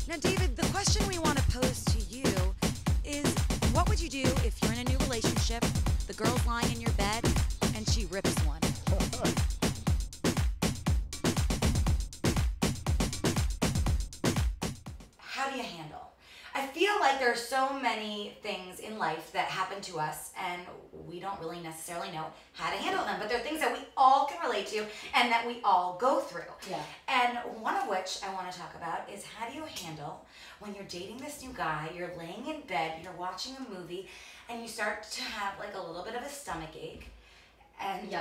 Now, David, the question we want to pose to you is, what would you do if you're in a new relationship, the girl's lying in your bed, and she rips one? How do you handle? I feel like there are so many things in life that happen to us and we don't really necessarily know how to handle them, but they're things that we all can relate to and that we all go through. Yeah. And one of which I want to talk about is, how do you handle when you're dating this new guy, you're laying in bed, you're watching a movie, and you start to have like a little bit of a stomach ache, and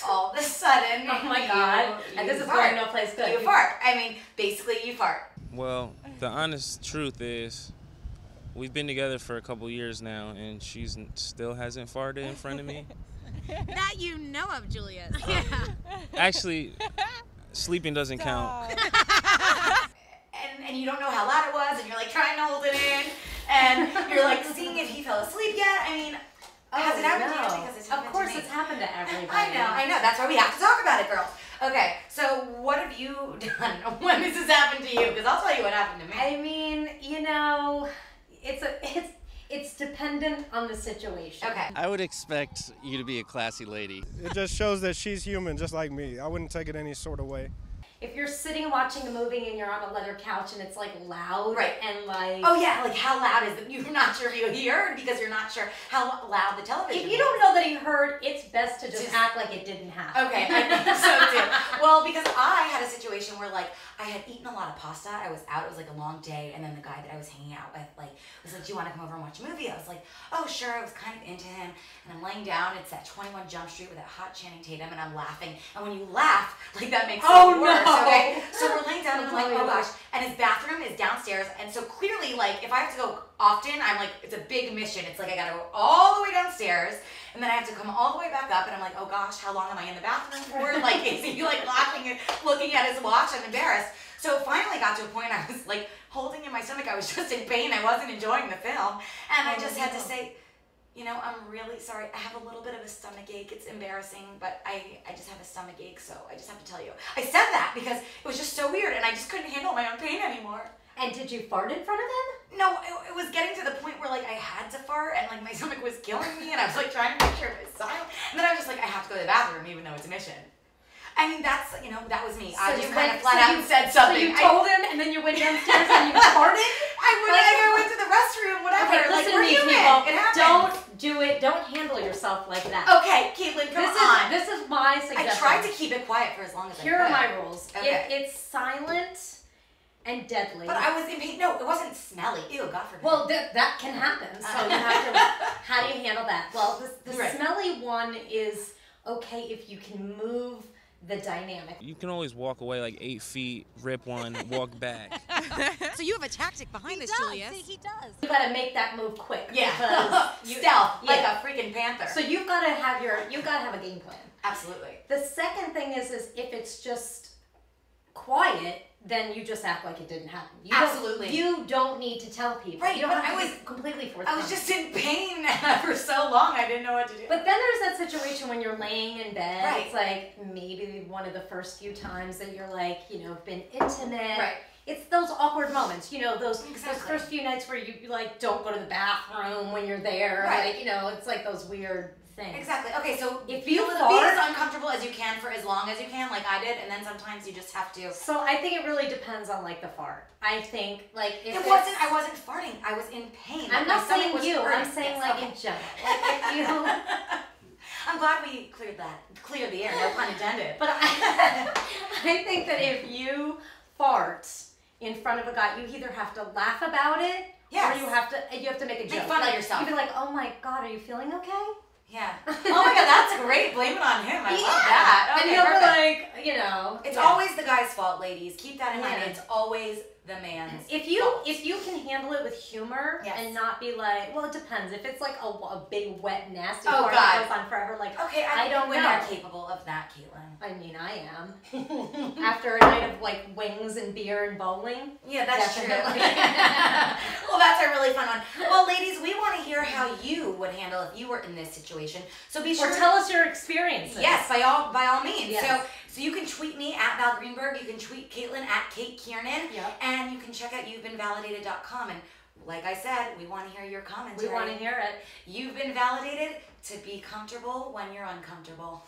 all of a sudden, oh my God, and this is going no place good. You fart. I mean, basically you fart. Well, the honest truth is, we've been together for a couple years now, and she still hasn't farted in front of me. That you know of, Julius. Actually, sleeping doesn't count. And you don't know how loud it was, and you're like trying to hold it in, and you're like seeing if he fell asleep yet. I mean, has it happened to you? Because it's happened of course, to me. it's happened to everybody. I know. That's why we have to talk about it, girls. Okay, so what have you done when this has happened to you? Because I'll tell you what happened to me. I mean, you know, it's dependent on the situation. Okay. I would expect you to be a classy lady. It just shows that she's human, just like me. I wouldn't take it any sort of way. If you're sitting watching a movie and you're on a leather couch and it's like loud, right, and like, oh yeah, like how loud is it? You're not sure if he heard because you're not sure how loud the television. If you don't know that he heard, it's best to just act like it didn't happen. Okay, I think so too. Well, because I had a situation where like I had eaten a lot of pasta. I was out. It was like a long day, and then the guy that I was hanging out with was like, "Do you want to come over and watch a movie?" I was like, "Oh, sure." I was kind of into him, and I'm laying down. It's that 21 Jump Street with that hot Channing Tatum, and I'm laughing. And when you laugh, like that makes it worse. No. Okay, so we're laying down, and I'm like, "Oh gosh!" And his bathroom is downstairs, and so clearly, like, if I have to go often, I'm like, it's a big mission. It's like I gotta go all the way downstairs, and then I have to come all the way back up, and I'm like, "Oh gosh, how long am I in the bathroom for?" Like, is he like laughing and looking at his watch? I'm embarrassed. So finally got to a point I was like holding in my stomach. I was just in pain. I wasn't enjoying the film. And I just had to say, you know, I'm really sorry. I have a little bit of a stomach ache. It's embarrassing, but I just have a stomach ache, so I just have to tell you. I said that because it was just so weird, and I just couldn't handle my own pain anymore. And did you fart in front of him? No, it was getting to the point where like I had to fart, and like my stomach was killing me, and I was like trying to make sure it was silent. And then I was just like, I have to go to the bathroom, even though it's a mission. I mean, that's, you know, that was me. So I just kind of flat out said something. So you told him, and then you went downstairs and you farted? I went to the restroom, whatever. Okay, listen to me, people. Don't do it. Don't handle yourself like that. Okay, Caitlin, come on. This is my suggestion. I tried to keep it quiet for as long as I could. Here are my rules. Okay. It's silent and deadly. But I was in pain. No, it wasn't smelly. Ew, God forbid. Well, that can happen. So you have to. How do you handle that? Well, the smelly one is okay if you can move the dynamic. You can always walk away like 8 feet, rip one, walk back. So you have a tactic behind this, Julius. He does. You gotta make that move quick. Yeah. Because stealth, like a freaking panther. So you've gotta have a game plan. Absolutely. The second thing is if it's just quiet, then you just act like it didn't happen. You don't need to tell people. Right, you don't but have I to was be completely forthcoming. I was just in pain for so long, I didn't know what to do. But then there's that situation when you're laying in bed. Right. It's like maybe one of the first few times that you're like, you know, been intimate. Right. It's those awkward moments, you know, those first few nights where you like don't go to the bathroom when you're there. Right. Like, you know, it's like those weird things. Exactly. Okay, so if be you as uncomfortable as you can for as long as you can, like I did, and then sometimes you just have to. So I think it really depends on like the fart. I think like if I wasn't farting. I was in pain. I'm not saying you. Hurting. I'm saying like in general. Like if you. I'm glad we cleared the air. No pun intended. But I think that if you fart in front of a guy, you either have to laugh about it, or you have to make a joke. Make fun of yourself. You'd be like, "Oh my God, are you feeling okay?" Yeah. Oh my God, that's great. Blame it on him. I love that. Okay, and he'll be like, you know. It's always the guy's fault, ladies. Keep that in mind. Yeah. It's always the man's if you fault. If you can handle it with humor and not be like, well, it depends. If it's like a big, wet, nasty fart that goes on forever, like, okay, I don't know. We're capable of that, Caitlin. I mean, I am. After a night of like wings and beer and bowling. Yeah, that's definitely. true. Well, that's a really fun one. Well, ladies, we want to hear how you would handle if you were in this situation. So be sure or tell us your experiences. Yes, by all means. Yes. So you can tweet me at Val Greenberg. You can tweet Caitlin at Kate Kiernan. Yep. And you can check out you'vebeenvalidated.com. And like I said, we want to hear your comments. We want to hear it. You've been validated to be comfortable when you're uncomfortable.